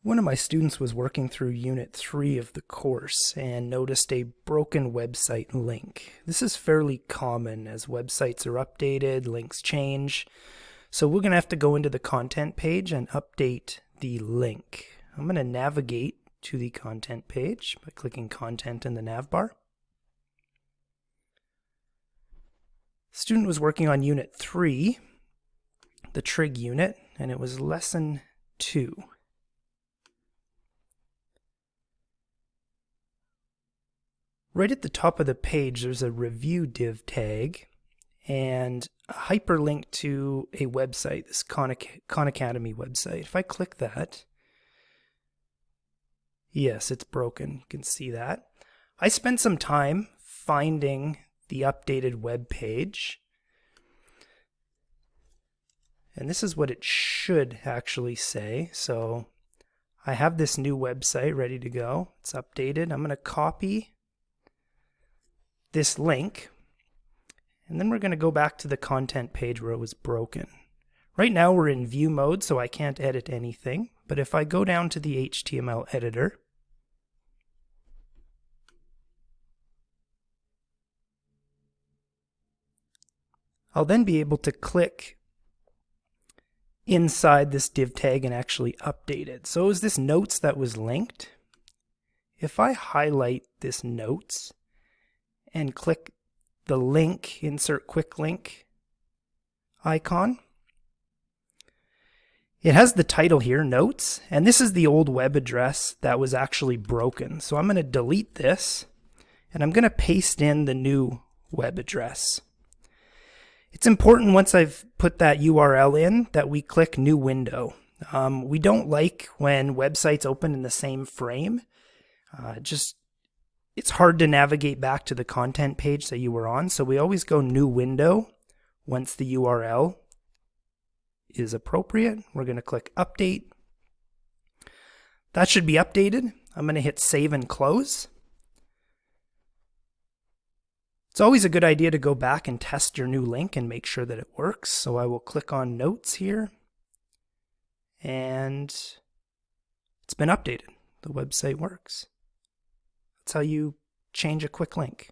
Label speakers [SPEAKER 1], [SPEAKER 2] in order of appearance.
[SPEAKER 1] One of my students was working through Unit 3 of the course and noticed a broken website link. This is fairly common as websites are updated, links change. So we're going to have to go into the content page and update the link. I'm going to navigate to the content page by clicking Content in the nav bar. Student was working on Unit 3, the trig unit, and it was Lesson 2. Right at the top of the page, there's a review div tag and a hyperlink to a website, this Khan Academy website. If I click that, yes, it's broken. You can see that. I spent some time finding the updated web page. And this is what it should actually say. So I have this new website ready to go. It's updated. I'm going to copy this link, and then we're going to go back to the content page where it was broken. Right now we're in view mode, so I can't edit anything, but if I go down to the HTML editor, I'll then be able to click inside this div tag and actually update it. So it was this notes that was linked. If I highlight this notes and click the link, insert quick link icon, it has the title here, notes, and this is the old web address that was actually broken. So I'm going to delete this and I'm going to paste in the new web address. It's important once I've put that URL in that we click new window. We don't like when websites open in the same frame. It's hard to navigate back to the content page that you were on, so we always go new window once the URL is appropriate. We're going to click update. That should be updated. I'm going to hit save and close. It's always a good idea to go back and test your new link and make sure that it works. So I will click on notes here, and it's been updated. The website works. That's how you change a quick link.